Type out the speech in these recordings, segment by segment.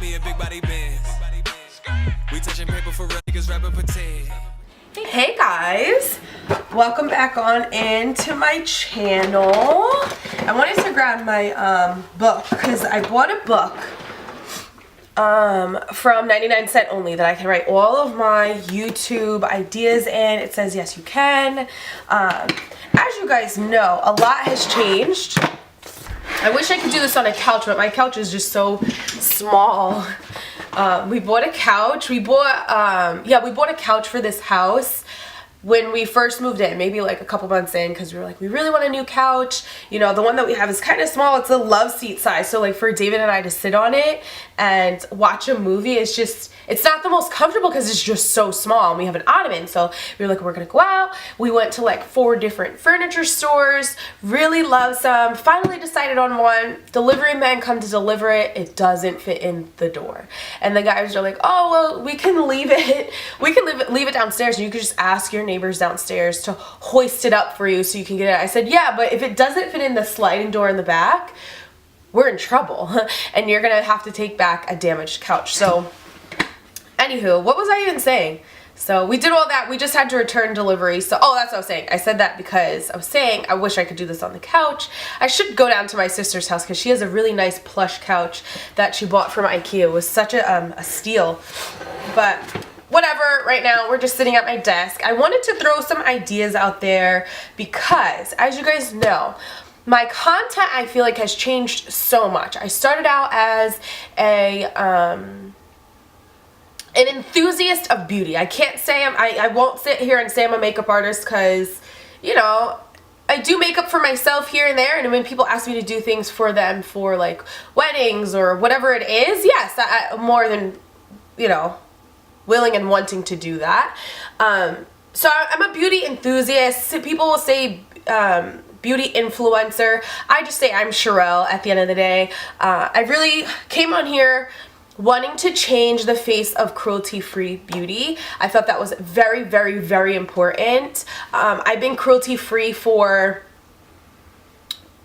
me a big body Benz. We touching paper for real niggas rapping pretend. Hey guys, welcome back on into my channel. I wanted to grab my book because I bought a book from 99 Cent Only that I can write all of my YouTube ideas in. It says yes you can. As you guys know, a lot has changed. I wish I could do this on a couch, but my couch is just so small. We bought a couch. We bought a couch for this house when we first moved in, maybe like a couple months in, because we were like, we really want a new couch. You know, the one that we have is kind of small. It's a love seat size. So like for David and I to sit on it and watch a movie, it's not the most comfortable because it's just so small. And we have an ottoman. So we were like, we're going to go out. We went to like 4 different furniture stores, really loved some, finally decided on one. Delivery men come to deliver it. It doesn't fit in the door. And the guys are like, oh, well, we can leave it. We can leave it downstairs and you could just ask your neighbors downstairs to hoist it up for you so you can get it. I said, yeah, but if it doesn't fit in the sliding door in the back, we're in trouble and you're gonna have to take back a damaged couch. So anywho, what was I even saying? So we did all that. We just had to return delivery. So, oh, that's what I was saying. I said that because I was saying I wish I could do this on the couch. I should go down to my sister's house because she has a really nice plush couch that she bought from IKEA. It was such a steal. But whatever, right now we're just sitting at my desk. I wanted to throw some ideas out there because, as you guys know, my content I feel like has changed so much. I started out as an enthusiast of beauty. I can't say I won't sit here and say I'm a makeup artist because, you know, I do makeup for myself here and there, and when people ask me to do things for them for like weddings or whatever it is, yes, I'm more than, you know, willing and wanting to do that. So I'm a beauty enthusiast. People will say beauty influencer. I just say I'm Sherelle at the end of the day. I really came on here wanting to change the face of cruelty-free beauty. I thought that was very, very, very important. I've been cruelty-free for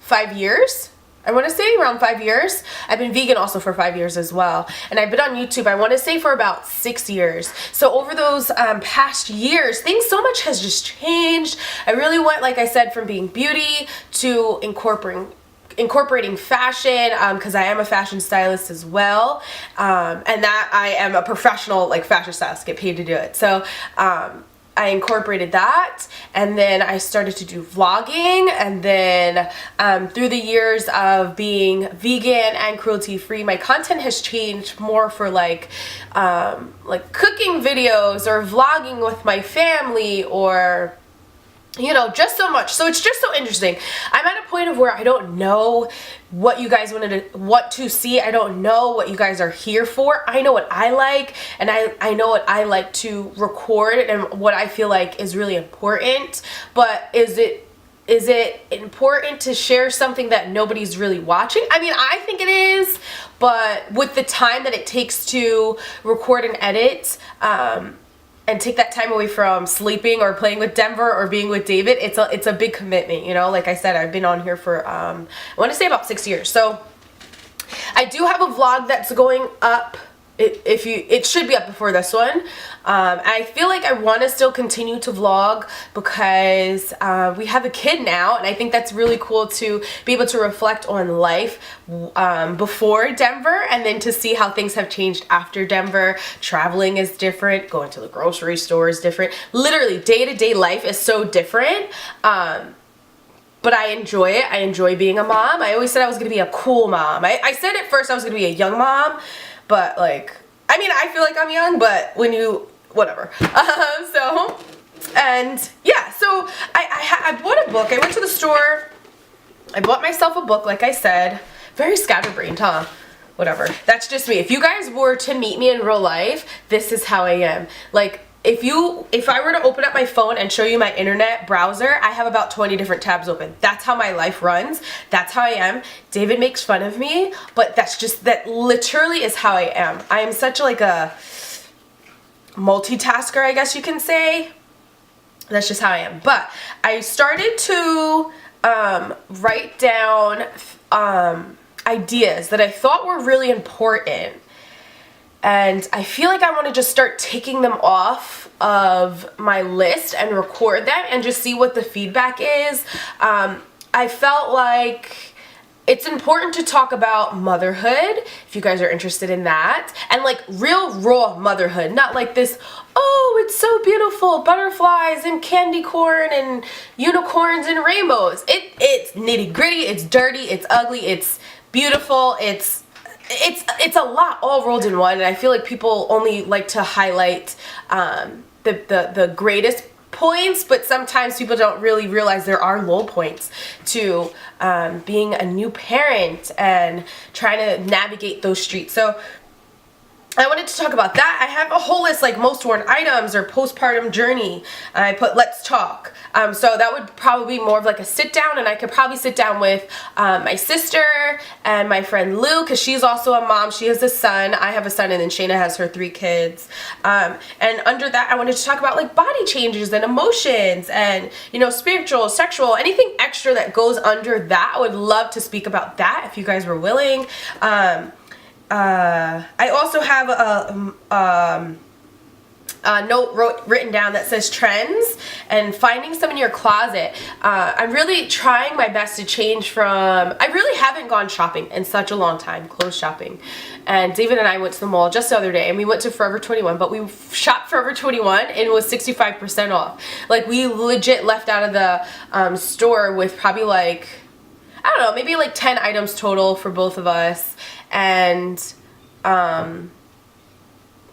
5 years. I want to say around 5 years. I've been vegan also for 5 years as well. And I've been on YouTube, I want to say, for about 6 years. So over those past years, so much has just changed. I really went, like I said, from being beauty to incorporating fashion, because I am a fashion stylist as well, and that I am a professional like fashion stylist, get paid to do it. So I incorporated that, and then I started to do vlogging, and then through the years of being vegan and cruelty free, my content has changed more for like cooking videos or vlogging with my family, or you know, just so much. So it's just so interesting. I'm at a point of where I don't know what you guys want to see. I don't know what you guys are here for. I know what I like, and I know what I like to record and what I feel like is really important. But is it important to share something that nobody's really watching? I mean, I think it is, but with the time that it takes to record and edit, and take that time away from sleeping or playing with Denver or being with David, it's a big commitment, you know. Like I said, I've been on here for I want to say about 6 years. So I do have a vlog that's going up. It should be up before this one. I feel like I want to still continue to vlog because we have a kid now, and I think that's really cool to be able to reflect on life before Denver, and then to see how things have changed after Denver. Traveling is different, going to the grocery store is different. Literally, day-to-day life is so different. But I enjoy it. I enjoy being a mom. I always said I was going to be a cool mom. I said at first I was going to be a young mom, but like, I mean, I feel like I'm young, but when you, whatever. And yeah, so I bought a book. I went to the store. I bought myself a book, like I said. Very scatterbrained, huh? Whatever. That's just me. If you guys were to meet me in real life, this is how I am. Like, if I were to open up my phone and show you my internet browser, I have about 20 different tabs open. That's how my life runs. That's how I am. David makes fun of me, but that literally is how I am. I am such like a multitasker, I guess you can say. That's just how I am. But I started to write down ideas that I thought were really important. And I feel like I want to just start taking them off of my list and record them and just see what the feedback is. I felt like it's important to talk about motherhood, if you guys are interested in that, and like real raw motherhood, not like this, oh, it's so beautiful, butterflies and candy corn and unicorns and rainbows. It's nitty gritty, it's dirty, it's ugly, it's beautiful, it's a lot all rolled in one, and I feel like people only like to highlight the greatest points, but sometimes people don't really realize there are low points to being a new parent and trying to navigate those streets. So I wanted to talk about that. I have a whole list, like most worn items or postpartum journey. I put let's talk. So that would probably be more of like a sit down, and I could probably sit down with my sister and my friend Lou, because she's also a mom. She has a son. I have a son, and then Shayna has her 3 kids. And under that, I wanted to talk about like body changes and emotions and, you know, spiritual, sexual, anything extra that goes under that. I would love to speak about that if you guys were willing. I also have a note written down that says trends and finding some in your closet. I'm really trying my best to change from, I really haven't gone shopping in such a long time, clothes shopping. And David and I went to the mall just the other day, and we went to Forever 21, but we shopped Forever 21 and it was 65% off. Like, we legit left out of the store with probably like, I don't know, maybe like 10 items total for both of us. And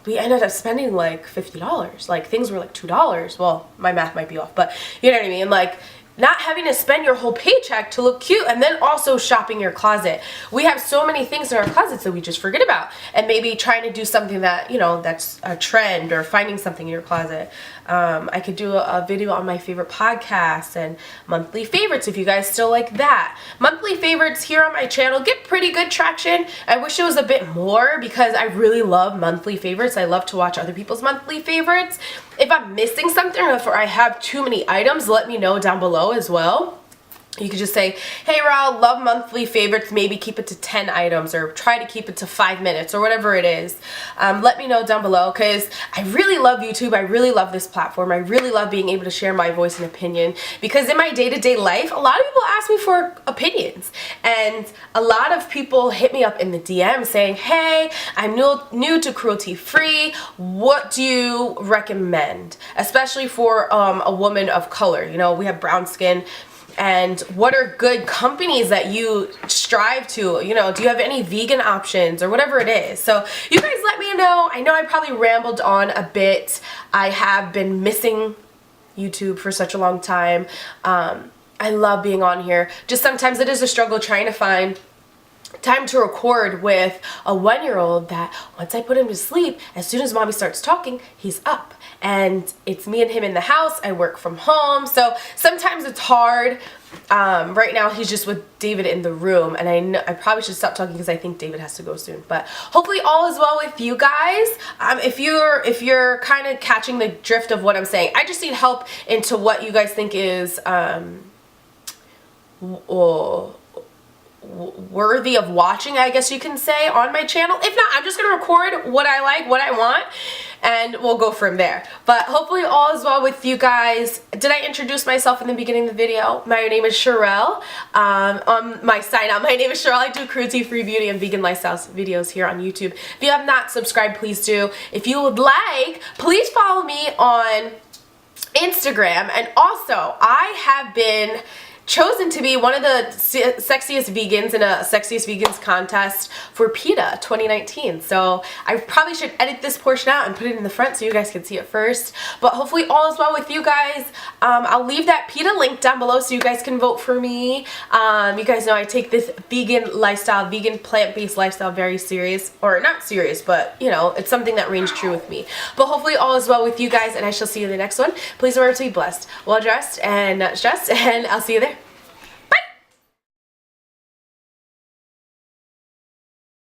we ended up spending like $50. Like, things were like $2. Well, my math might be off, but you know what I mean? Like, not having to spend your whole paycheck to look cute, and then also shopping your closet. We have so many things in our closets that we just forget about, and maybe trying to do something that, you know, that's a trend, or finding something in your closet. I could do a video on my favorite podcasts and monthly favorites if you guys still like that. Monthly favorites here on my channel get pretty good traction. I wish it was a bit more, because I really love monthly favorites. I love to watch other people's monthly favorites. If I'm missing something, or if I have too many items, let me know down below as well. You could just say, hey Rella, love monthly favorites, maybe keep it to 10 items, or try to keep it to 5 minutes, or whatever it is. Let me know down below, because I really love YouTube. I really love this platform. I really love being able to share my voice and opinion, because in my day-to-day life, a lot of people ask me for opinions, and a lot of people hit me up in the DM saying, hey, I'm new to cruelty-free. What do you recommend? Especially for a woman of color. You know, we have brown skin. And what are good companies that you strive to? You know, do you have any vegan options, or whatever it is? So you guys let me know. I know I probably rambled on a bit. I have been missing YouTube for such a long time. I love being on here. Just sometimes it is a struggle trying to find time to record with a 1-year-old that once I put him to sleep, as soon as mommy starts talking, he's up. And it's me and him in the house. I work from home, so sometimes it's hard. Right now he's just with David in the room, and I know I probably should stop talking because I think David has to go soon. But hopefully all is well with you guys. If you're kind of catching the drift of what I'm saying, I just need help into what you guys think is worthy of watching, I guess you can say, on my channel. If not, I'm just gonna record what I like, what I want, and we'll go from there. But hopefully all is well with you guys. Did I introduce myself in the beginning of the video? My name is Sherelle. On my sign out, my name is Sherelle. I do cruelty-free beauty and vegan lifestyle videos here on YouTube. If you have not subscribed, please do. If you would like, please follow me on Instagram. And also, I have been chosen to be one of the sexiest vegans in a sexiest vegans contest for PETA 2019. So I probably should edit this portion out and put it in the front so you guys can see it first. But hopefully all is well with you guys. I'll leave that PETA link down below so you guys can vote for me. You guys know I take this vegan lifestyle, vegan plant-based lifestyle very serious. Or not serious, but you know, it's something that reigns true with me. But hopefully all is well with you guys, and I shall see you in the next one. Please remember to be blessed, well dressed, and not stressed, and I'll see you there.